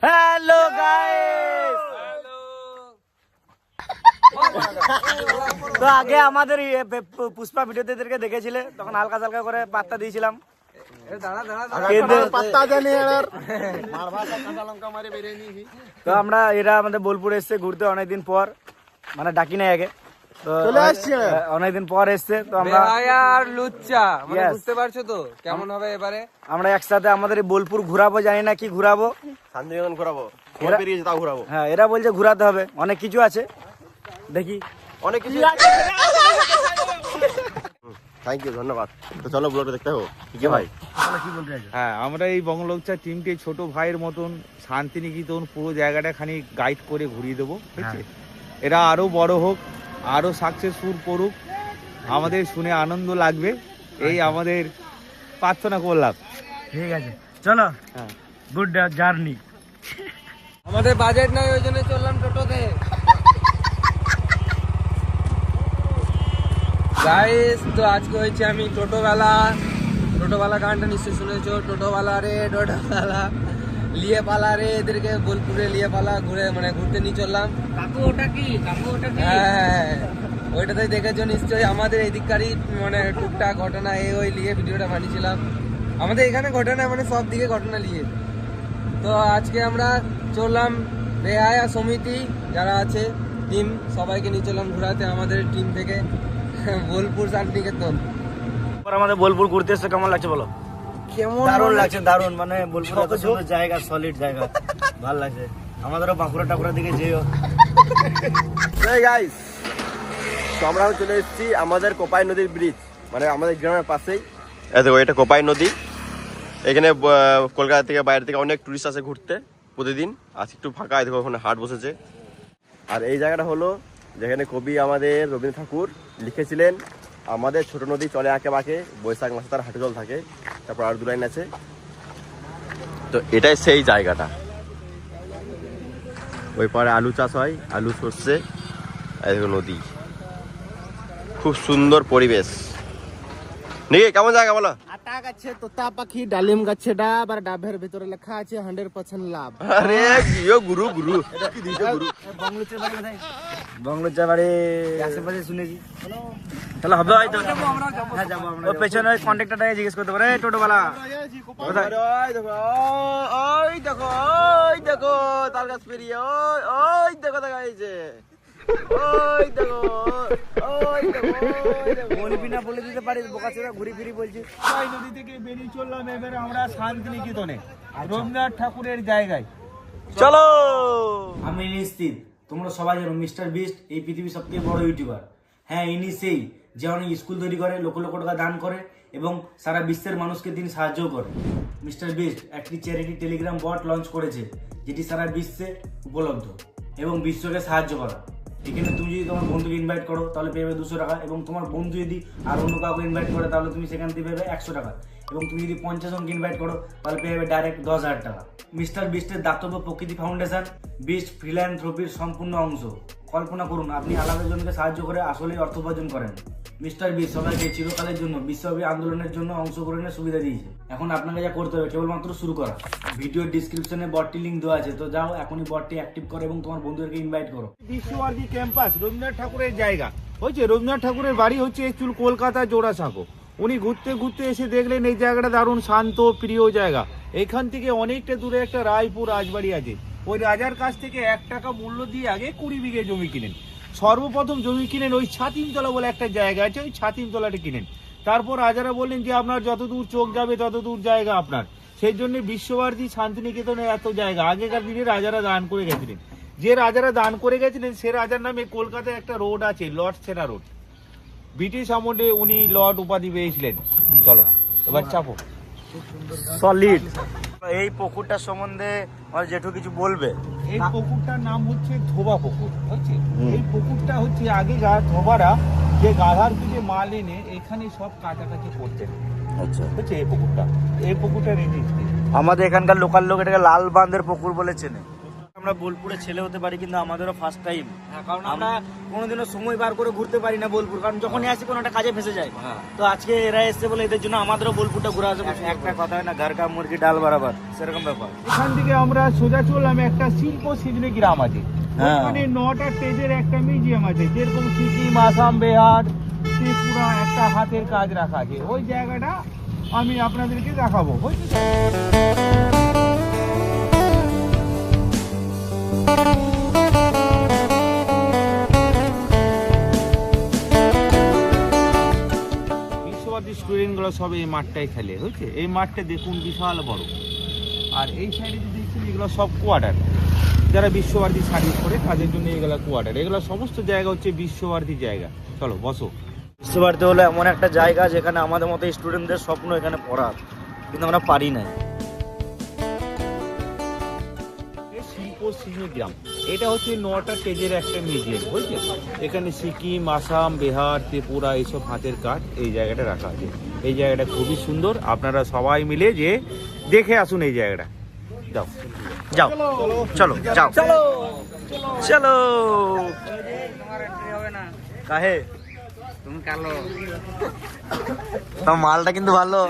Hello guys, তো আগে আমাদের পুষ্পা ভিডিওতে এদেরকে দেখেছিলে, তখন হালকা হালকা করে পাত্তা দিয়েছিলাম। তো আমরা এরা আমাদের বোলপুর এসছে ঘুরতে অনেকদিন পর, মানে ডাকি নাই আগে, তো অনেকদিন পর এসছে। তো আমরা আর লুচ্চা মানে বুঝতে পারছো তো কেমন হবে এবারে। আমরা একসাথে আমাদের বোলপুর ঘুরাবো, জানি না কি ঘুরাবো, শান্তিনিকেতন ঘুরাবো, তাও ঘুরাবো। হ্যাঁ এরা বলছে ঘুরাতে হবে, অনেক কিছু আছে, দেখি অনেক কিছু। থ্যাংক ইউ, ধন্যবাদ। তো চলো ব্লগটা দেখতে হবে কি ভাই। হ্যাঁ, আমরা এই বঙ্গলোকচা টিমকে ছোট ভাইয়ের মতন শান্তিনিকেতন পুরো জায়গাটা খানি গাইড করে ঘুরিয়ে দেবো, ঠিক আছে? এরা আরো বড় হোক, আরো সাকসেসফুল করুক, আমাদের শুনে আনন্দ লাগবে, এই আমাদের প্রার্থনা করলাম। ঠিক আছে, চলো, গুড জার্নি। আমাদের বাজেট নাই, ওই জন্য চললাম টোটোতে। গাইস, তো আজকে হয়েছে আমি টোটোওয়ালা গানটা নিশ্চয়ই শুনেছো। টোটোওয়ালা রে টোটোওয়ালা লিয়ে পালা রে, এদেরকে বোলপুরে লিয়ে পালা ঘুরতে নিয়ে চললাম। হ্যাঁ, ওইটাতেই দেখেছো নিশ্চয়ই। আমাদের এদিককারই মানে টুকটাক ঘটনা ওই নিয়ে ভিডিওটা বানিয়েছিলাম। আমাদের এখানে ঘটনা মানে সব দিকে ঘটনা নিয়ে। তো আজকে আমরা চললাম রেহায়া সমিতি যারা আছে টিম, সবাইকে নিয়ে চললাম ঘোরাতে আমাদের টিম থেকে বোলপুর শান্তিনিকেতন। আমাদের বোলপুর ঘুরতে এসে কেমন লাগছে বলো? কেমন দারুণ লাগছে, দারুণ, মানে বোলপুর এত সুন্দর জায়গা, সলিড জায়গা, ভালো লাগছে। আমাদেরও বাঁকুড়া টাকুড়া দিকে যেও। গাইস, তো আমরা চলে এসেছি আমাদের কোপাই নদীর ব্রিজ, মানে আমাদের গ্রামের পাশেই। দেখো, এটা কোপাই নদী। এখানে কলকাতা থেকে বাইরে থেকে অনেক টুরিস্ট আসে ঘুরতে প্রতিদিন। আজকে একটু ফাঁকা, দেখো ওখানে হাট বসেছে। আর এই জায়গাটা হলো যেখানে কবি আমাদের রবীন্দ্রনাথ ঠাকুর লিখেছিলেন, আমাদের ছোট নদী চলে আঁকে বাঁকে, বৈশাখ মাসে তার হাঁটু জল থাকে। তারপর আর দু লাইন আছে। তো এটাই সেই জায়গাটা। ওই পারে আলু চাষ হয়, আলু সর্ষে, আর দেখো নদী, খুব সুন্দর পরিবেশ। নাকি কেমন জায়গা বলো? আটা গাছে তোতা পাখি, ডালিম গাছে ডাব, আর ডাবের ভিতরে লেখা আছে 100% লাভ। আরে গিয়ে গুরু গুরু কি দিছো গুরু। বংলুচের বাড়ি কোথায়? বংলুচের বাড়ি আশেপাশে শুনেছি। তাহলে হবে হয়তো। হ্যাঁ যাবো আমরা। ওই পেছনে ওই কন্ট্রাক্টরটাকে জিজ্ঞেস করতে পারে, টোটোওয়ালা কোথায়? ওই দেখো, ওই দেখো, ওই দেখো তাল গাছ পেরিয়ে, ওই দেখো দেখা যাচ্ছে, ওই দেখো, ওই দেখো, ওই দেখো। বলবি না বলে দিতে পারিস, বোকাচোদা ঘুরি ফিরি বলছি। কোপাই নদী থেকে বেরিয়ে চললাম এবারে আমরা শান্তিনিকেতনে, রবীন্দ্রনাথ ঠাকুরের জায়গায়। চলো। আমি নিশ্চিত তোমরা সবাই জানো মিস্টার বিস্ট এই পৃথিবীর সবথেকে বড় ইউটিউবার। হ্যাঁ, ইনি সেই যে অনেক স্কুল তৈরি করে, লক্ষ লক্ষ টাকা দান করে এবং সারা বিশ্বের মানুষকে তিনি সাহায্য করে। মিস্টার বিস্ট একটি চ্যারিটি টেলিগ্রাম বট লঞ্চ করেছে, যেটি সারা বিশ্বে উপলব্ধ এবং বিশ্বকে সাহায্য করা। এখানে তুমি যদি তোমার বন্ধুকে ইনভাইট করো তাহলে পেয়ে যাবে 200 টাকা, এবং তোমার বন্ধু যদি আর অন্য কাউকে ইনভাইট করে তাহলে তুমি সেখান থেকে পেয়ে যাবে 100 টাকা, এবং তুমি যদি 50 জনকে ইনভাইট করো তাহলে পেয়ে যাবে ডাইরেক্ট 10,000 টাকা। মিস্টার বিস্টের দাতব্য প্রকৃতি ফাউন্ডেশন বিস্ট ফিলান্থ্রপির সম্পূর্ণ অংশ। কল্পনা করুন আপনি আলাদা জনকে সাহায্য করে আসলেই অর্থ উপার্জন করেন। মিস্টার বিস্ট সবাইকে চিরকালের জন্য বিশ্বব্যাপী আন্দোলনের জন্য অংশগ্রহণের সুবিধা দিয়েছে। এখন আপনাকে যা করতে হবে কেবলমাত্র শুরু করা। ভিডিওর ডিসক্রিপশনে বটটি লিঙ্ক দেওয়া আছে, তো যাও এখনই বটটি অ্যাক্টিভ করো এবং তোমার বন্ধুদেরকে ইনভাইট করো। বিশ্বভারতী ক্যাম্পাস রবীন্দ্রনাথ ঠাকুরের জায়গা হচ্ছে, রবীন্দ্রনাথ ঠাকুরের বাড়ি হচ্ছে একচুয়াল কলকাতা জোড়াসাঁকো। উনি ঘুরতে ঘুরতে এসে দেখলেন এই জায়গাটা দারুণ শান্ত প্রিয় জায়গা। এখান থেকে অনেকটা দূরে একটা রায়পুর রাজবাড়ি আছে, ওই রাজার কাছ থেকে 1 টাকা মূল্য দিয়ে আগে 20 বিঘে জমি কিনেন। সর্বপ্রথম জমি কিনেন ওই ছাতিমতলা বলে একটা জায়গা আছে, ওই ছাতিমতলাটা কিনেন। তারপর রাজারা বললেন যে আপনার যতদূর চোখ যাবে ততদূর জায়গা আপনার। সেই জন্য বিশ্বভারতী শান্তিনিকেতনে এত জায়গা আগেকার দিনে রাজারা দান করে গেছিলেন। যে রাজারা দান করে গেছিলেন সে রাজার নামে কলকাতায় একটা রোড আছে, লর্ড সেনা রোড। ব্রিটিশ আমলে উনি লর্ড উপাধি পেয়েছিলেন। চলো এবার চাপো। সলিড। এই পুকুরটার সম্বন্ধে আমার জেঠু কিছু বলবে। এই পুকুরটার নাম হচ্ছে ধোবা পুকুর, হচ্ছে এই পুকুরটা হচ্ছে আগেকার ধোবারা যে গাধার পিঠে মাল এনে এখানে সব কাছাকাছি করতেন। আচ্ছা, হচ্ছে এই পুকুরটা রেজিস্ট্রি। আমাদের এখানকার লোকাল লোক এটাকে লাল বাঁধের পুকুর বলে চেনে। আমরা বোলপুরে ছেলে হতে পারি কিন্তু আমাদেরও ফার্স্ট টাইম, কারণ আমরা কোনোদিনও সময় বার করে ঘুরতে পারি না বোলপুর, কারণ যখনই আসি কোনো একটা কাজে ফেসে যায়। তো আজকে এরা এসছে বলে এদের জন্য আমাদেরও বোলপুরটা ঘুরে আসে। একটা কথা হয় না, ঘর কা মুরগি ডাল বরাবর, সেরকম ব্যাপার। এখান থেকে আমরা সোজা চললাম, একটা শিল্প সিজনি গ্রাম আছে, ওখানে 9টা স্টেজের একটা মিউজিয়াম আছে, যেরকম সিকিম, আসাম, বিহার, ত্রিপুরা একটা হাতের কাজ রাখা আছে। ওই জায়গাটা আমি আপনাদেরকে দেখাবো, বুঝলি? বিশ্বভারতী স্টুডেন্টগুলো সব এই মাঠটাই খেলে, হয়েছে। এই মাঠটা দেখুন বিশাল বড়, আর এই সাইডে যদি দেখছেন এগুলো সব কোয়ার্টার, যারা বিশ্বভারতী সার্ভিস করে তাদের জন্য এগুলো কোয়ার্টার। এগুলো সমস্ত জায়গা হচ্ছে বিশ্বভারতী জায়গা। চলো বসো। বিশ্বভারতী হলো এমন একটা জায়গা যেখানে আমাদের মতো স্টুডেন্টদের স্বপ্ন এখানে পড়ার, কিন্তু আমরা পারি না। শিল্প সিজনি গ্রাম, এটা হচ্ছে 9টা স্টেজের একটা মিউজিয়াম, বুঝলে। এখানে সিকিম, আসাম, বিহার, ত্রিপুরা এইসব হাতের কাজ এই জায়গাটা রাখা আছে। এই জায়গাটা খুবই সুন্দর, আপনারা সবাই মিলে যে দেখে আসুন এই জায়গাটা। যাও যাও চলো যাও চলো চলো। কাহে তুমি কালো, তোমার মালটা কিন্তু ভালো।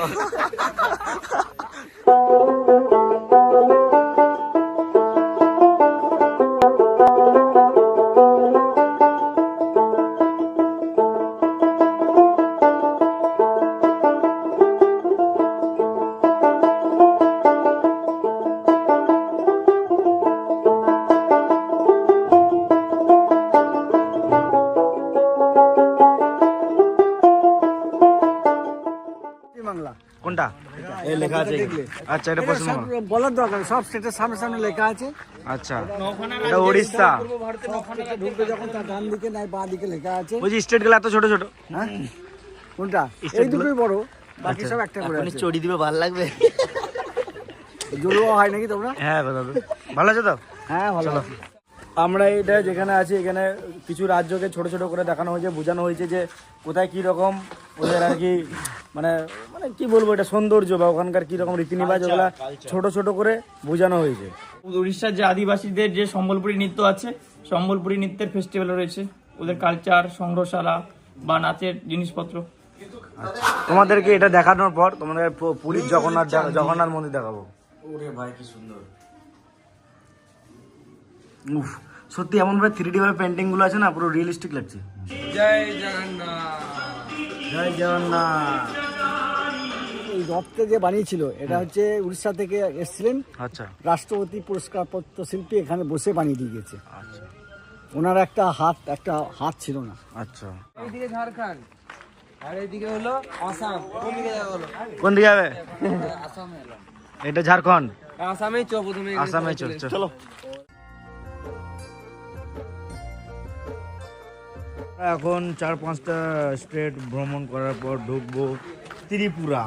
কোনটা এই লেখা আছে? আচ্ছা, এটা পশ্চিমবঙ্গ বলার দরকার, সব স্টেটের সামনে সামনে লেখা আছে। আচ্ছা, এটা উড়িষ্যা। ঢুকবে যখন তার ডান দিকে নাই বাঁ দিকে লেখা আছে। বুঝি স্টেট গুলো এত ছোট ছোট। হ্যাঁ, কোনটা? এই দুটোই বড়, বাকি সব একটা করে আছে। চড়ি দিবে, ভালো লাগবে। জড়ুয়া হয় নাকি তোমরা? হ্যাঁ দাদু, ভালো আছে তো? হ্যাঁ ভালো আছে। আমরা এটা যেখানে আছি, এখানে কিছু রাজ্যকে ছোট ছোট করে দেখানো হয়েছে, বোঝানো হয়েছে যে কোথায় কি রকম ওদের আর কি, মানে মানে কি বলবো, এটা সৌন্দর্য বা ওখানকার কি রকম রীতিনিবাজ, ওগুলা ছোট ছোট করে বোঝানো হয়েছে। উড়িষ্যার যে আদিবাসীদের যে সম্বলপুরী নৃত্য আছে, সম্বলপুরী নৃত্যের ফেস্টিভ্যাল রয়েছে, ওদের কালচার, সংগ্রহশালা বা নাচের জিনিসপত্র। তোমাদেরকে এটা দেখানোর পর তোমাদের পুরীর জগন্নাথ মন্দির দেখাবো। ওরে ভাই কি সুন্দর, উফ, সত্যি এমন ভাবে 3D ভাবে পেন্টিং গুলো আছে না, পুরো রিয়েলিস্টিক লাগছে। জয় জগন্নাথ, জয় জগন্নাথ। এই রথটা যে বানিয়েছিল এটা হচ্ছে উড়িষ্যা থেকে এসেছিলেন। আচ্ছা, রাষ্ট্রপতি পুরস্কারপ্রাপ্ত শিল্পী এখানে বসে বানিয়ে দিয়ে গেছে। আচ্ছা, ওনার একটা হাত ছিল না। আচ্ছা। এইদিকে ঝাড়খণ্ড আর এইদিকে হলো আসাম। কোন দিকে যাবে বলো? কোন দিকে যাবে? আসামে এলাম। এটা ঝাড়খণ্ড। আসামেই চো, প্রথমে আসামে চলো। এখন 4-5টা স্টেট ভ্রমণ করার পর ঢুকবো ত্রিপুরা।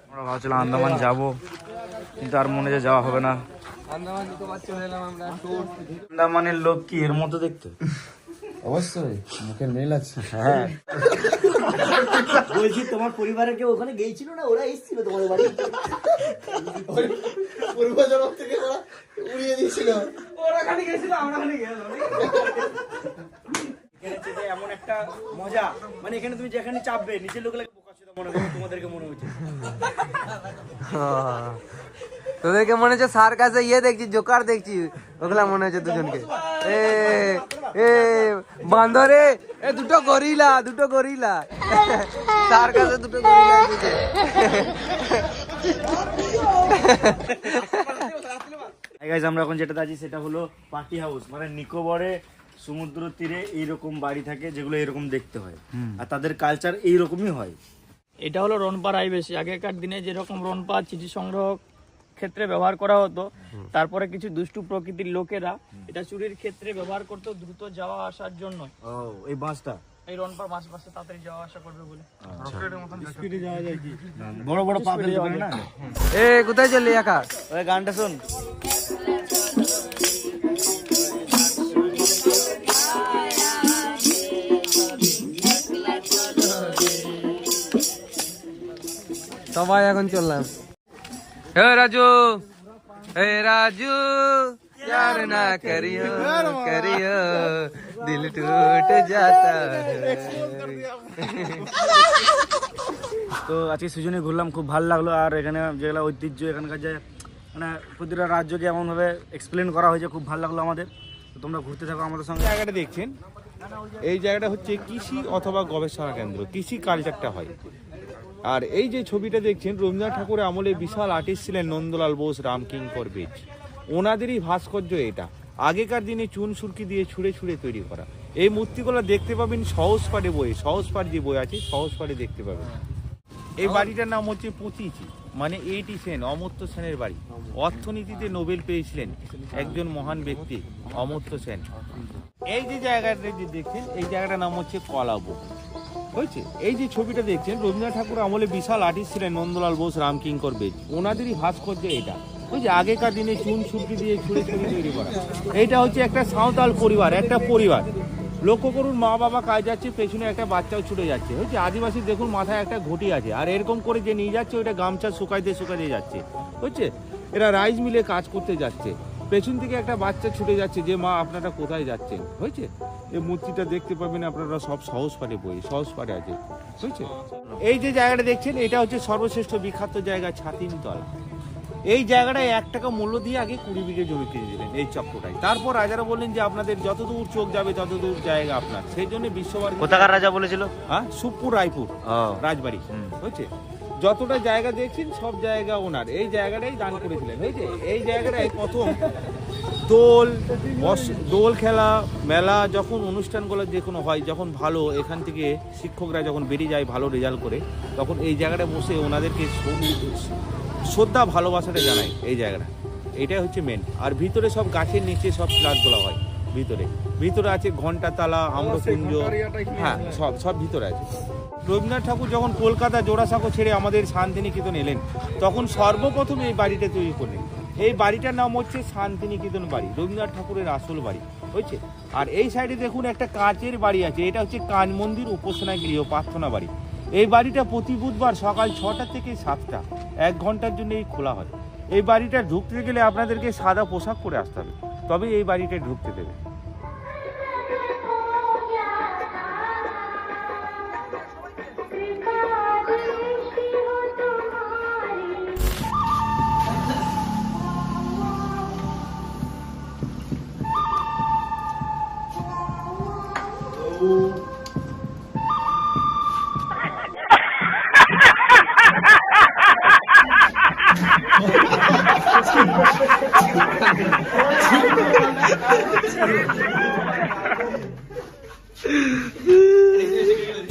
আমরা ভাবছিলাম আন্দামান যাবো, কিন্তু আর মনে যে যাওয়া হবে না। আন্দামান দুটোবার চলে এলাম আমরা। আন্দামানের লোক কি এর মতো দেখতে? অবশ্যই মুখে মিল আছে। হ্যাঁ, বলছি তোমার পরিবারের কেউ ওখানে গিয়েছিল না? ওরা এসেছিল তোমাদের বাড়ি? পূর্বজন্ম থেকে ওরা উড়িয়ে দিয়েছিল। ওরা খালি গেছিল, আমরা খালি গেলাম। এমন একটা মজা, মানে এখানে তুমি যেখানে চাপবে নিচের লোকগুলোকে বোকাচোদা মনে হবে, তোমাদেরকে মনে হচ্ছে। তোদেরকে মনে হচ্ছে সার কাছে দেখছি, জোকার দেখছি, ওগুলা মনে হচ্ছে দুজনকে। এ বান্দরে, এ দুটো গরিলা সার কাছে দুটো গরিলা এসেছে। আমরা এখন যেটা আছি সেটা হলো পার্টি হাউস, মানে নিকোবরে সমুদ্র তীরে এইরকম বাড়ি থাকে যেগুলো এরকম দেখতে হয়, আর তাদের কালচার এইরকমই হয়। এটা হলো রনপা রায়বেশি। আগেকার দিনে যেরকম রনপা চিঠি সংগ্রহ ক্ষেত্রে ব্যবহার করা হতো, তারপরে কিছু দুষ্টু প্রকৃতির লোকেরা এটা চুরির ক্ষেত্রে ব্যবহার করতো, দ্রুত যাওয়া আসার জন্য। ও, এই বাসটা এই রনপার মাস মাসে তাড়াতাড়ি যাওয়া আসা করবে বলে। স্পিডে যাওয়া যায় কি? বড় বড় পা ফেলতে পারে না। এ কোথায় চললি একা? ওই গানটা শোন। সবাই এখন চললাম। হে রাজু, হে রাজু, यार ना करियो करियो दिल टूट जाता है। তো আজকে সিজনে ঘুরলাম, খুব ভালো লাগলো। আর এখানে যেগুলো ঐতিহ্য এখানকার যে মানে প্রতিটা রাজ্যকে এমনভাবে এক্সপ্লেন করা হয়েছে, খুব ভালো লাগলো আমাদের। তো তোমরা ঘুরতে থাকো আমাদের সঙ্গে। জায়গাটা দেখছেন, এই জায়গাটা হচ্ছে কৃষি অথবা গবেষণা কেন্দ্র, কৃষি কালচারটা হয়। আর এই যে ছবিটা দেখছেন, রবীন্দ্রনাথ ঠাকুরের আমলে বিশাল আর্টিস্ট ছিলেন নন্দলাল বোস, রামকিঙ্কর বেজ, ওনাদেরই ভাস্কর্য এটা। আগেকার দিনে চুন সুরকি দিয়ে ছুঁড়ে ছুঁড়ে তৈরি করা। এই মূর্তিগুলো দেখতে পাবেন সহজপাঠে বই, সহজপাঠ যে বই আছে সহজপাঠে দেখতে পাবেন। এই বাড়িটার নাম হচ্ছে পঁচিচি, মানে 80 সেন, অমর্ত্য সেনের বাড়ি। অর্থনীতিতে নোবেল পেয়েছিলেন একজন মহান ব্যক্তি, অমর্ত্য সেন। এই যে জায়গাটা যে দেখছেন, এই জায়গাটার নাম হচ্ছে কলাবো, হয়েছে। এই যে ছবিটা দেখছেন, রবীন্দ্রনাথ ঠাকুর আমলে বিশাল আর্টিস্ট ছিলেন নন্দলাল বোস, রামকিঙ্কর বেজ, ওনাদেরই ভাস্কর্য এটা। ওই যে আগেকার দিনে চুন সুরকি দিয়ে ছুঁড়ে ছুঁড়ে তৈরি করা। এইটা হচ্ছে একটা সাঁওতাল পরিবার, একটা পরিবার। লক্ষ্য করুন, মা বাবা কাজ যাচ্ছে, পেছনে একটা বাচ্চাও ছুটে যাচ্ছে। হচ্ছে আদিবাসী দেখুন, মাথায় একটা ঘটি আছে, আর এরকম করে যে নিয়ে যাচ্ছে ওইটা গামছা শুকাইতে শুকাইতে যাচ্ছে। হচ্ছে এরা রাইস মিলে কাজ করতে যাচ্ছে, পেছন থেকে একটা বাচ্চা ছুটে যাচ্ছে যে মা আপনারা কোথায় যাচ্ছেন। হয়েছে, এই মূর্তিটা দেখতে পাবেন আপনারা সব সহজ পাঠে বই, সহজ পাঠে আছে। হয়েছে, এই যে জায়গাটা দেখছেন, এটা হচ্ছে সর্বশ্রেষ্ঠ বিখ্যাত জায়গা ছাতিমতলা। এই জায়গাটায় 1 টাকা মূল্য দিয়ে আগে 20 বিঘে জমি কিনে দিলেন এই চক্রটায়। তারপর রাজারা বললেন যে আপনাদের যতদূর চোখ যাবে ততদূর জায়গা আপনার। সেই জন্য বিশ্বভারতী, কোথাকার রাজা বলেছিল? হ্যাঁ, সুপুর রায়পুর রাজবাড়ি। হয়েছে, যতটা জায়গা দেখছেন সব জায়গা ওনার। এই জায়গাটাই দান করেছিলেন। হয়েছে, এই জায়গাটায় প্রথম দোল খেলা, মেলা, যখন অনুষ্ঠানগুলো যে কোনো হয়, যখন ভালো এখান থেকে শিক্ষকরা যখন বেরিয়ে যায় ভালো রেজাল্ট করে, তখন এই জায়গাটা বসে ওনাদেরকে শ্রদ্ধা ভালোবাসাটা জানায়। এই জায়গাটা এটাই হচ্ছে মেন। আর ভিতরে সব গাছের নিচে সব ক্লাসগুলো হয়। ভিতরে আছে ঘণ্টা তালা, আম্রকুঞ্জ, হ্যাঁ সব ভিতরে আছে। রবীন্দ্রনাথ ঠাকুর যখন কলকাতা জোড়াসাঁকো ছেড়ে আমাদের শান্তিনিকেতন এলেন, তখন সর্বপ্রথম এই বাড়িটা তৈরি করলেন। এই বাড়িটার নাম হচ্ছে শান্তিনিকেতন বাড়ি, রবীন্দ্রনাথ ঠাকুরের আসল বাড়ি। হয়েছে, আর এই সাইডে দেখুন একটা কাঁচের বাড়ি আছে, এটা হচ্ছে কান মন্দির, উপাসনা গৃহ, প্রার্থনা বাড়ি। এই বাড়িটা প্রতি বুধবার সকাল 6টা থেকে 7টা 1 ঘন্টার জন্য খোলা হয়। এই বাড়িটা ঢুকতে গেলে আপনাদেরকে সাদা পোশাক পরে আসতে হবে, তবে এই বাড়িটায় ঢুকতে দেবে।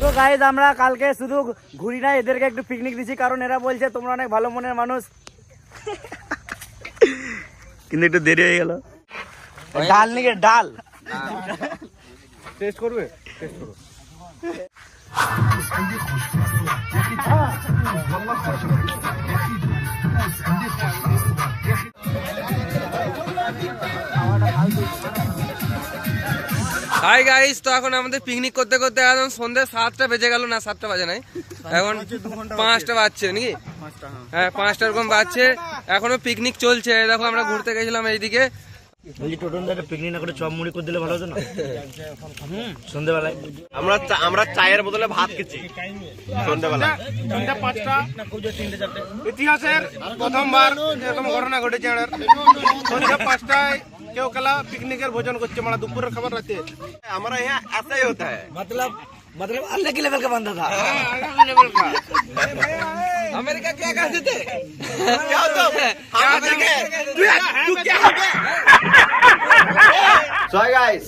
তো গাইজ, আমরা কালকে শুধু ঘুরি না, এদেরকে একটু পিকনিক দিচ্ছি, কারণ এরা বলছে তোমরা অনেক ভালো মনের মানুষ। কিন্তু একটু দেরি হয়ে গেল। ডাল নিকে ডাল টেস্ট করবে, টেস্ট করো। হাই গাইস, তো এখন আমাদের পিকনিক করতে করতে একদম সন্ধ্যে 7টা বেজে গেল, না 7টা বাজে নাই, এখন 5টা বাজছে নাকি? হ্যাঁ, 5টা এরকম বাজছে, এখনো পিকনিক চলছে। দেখো আমরা ঘুরতে গেছিলাম এইদিকে। পিকনিক না করে চপ মুড়ি করে দিলে ভালো হতো না সন্ধ্যেবেলায়। আমরা চায়ের বদলে ভাত খেছি সন্ধ্যাবেলায়। 5টা ইতিহাসের প্রথমবার এরকম ঘটনা ঘটেছে। সন্ধ্যা 5টায় কেউ খেলা পিকনিকের ভোজন করছে, মানে দুপুরের খাবার রাতে। हमारा यहाँ ऐसा ही होता है। मतलब अलग ही लेवल का बंदा था। अमेरिका क्या करते थे? क्या होता है? तू क्या So guys,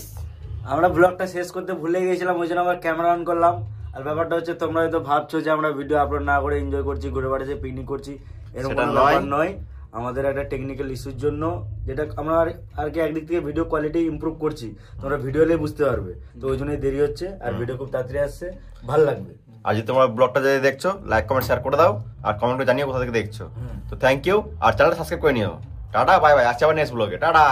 আমরা ব্লগটা শেষ করতে ভুলে গেছিলাম, ওই জন্য আমরা ক্যামেরা অন করলাম। আর ব্যাপারটা হচ্ছে, তোমরা হয়তো ভাবছো যে আমরা ভিডিও আপলোড না করে এনজয় করছি, ঘুরে বেড়াচ্ছি, পিকনিক করছি, এরকম কোনো ব্যাপার নয়। আমাদের একটা টেকনিক্যাল ইস্যুর জন্য, যেটা আমরা আর কি একদিক থেকে ভিডিও কোয়ালিটি ইমপ্রুভ করছি, তোমরা ভিডিওলেই বুঝতে পারবে। তো ওই জন্যই দেরি হচ্ছে, আর ভিডিও খুব তাড়াতাড়ি আসছে, ভালো লাগবে। আর যদি তোমরা ব্লগটা যদি দেখছো, লাইক কমেন্ট শেয়ার করে দাও, আর কমেন্ট করে জানিও কোথা থেকে দেখছো। তো থ্যাংক ইউ, আর চ্যানেলটা সাবস্ক্রাইব করে নিও। টাটা, বাই বাই, আসছে আবার নেক্সট ব্লগে। টাটা।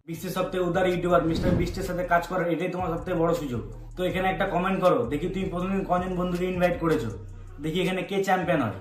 বিশ্বের সবথেকে উদার ইউটিউবার মিস্টার বিস্টের সাথে কাজ করার এটাই তোমার সবথেকে বড় সুযোগ। তো এখানে একটা কমেন্ট করো, দেখি তুমি প্রথমদিন কজন বন্ধুকে ইনভাইট করেছো, দেখি এখানে কে চ্যাম্পিয়ন হয়।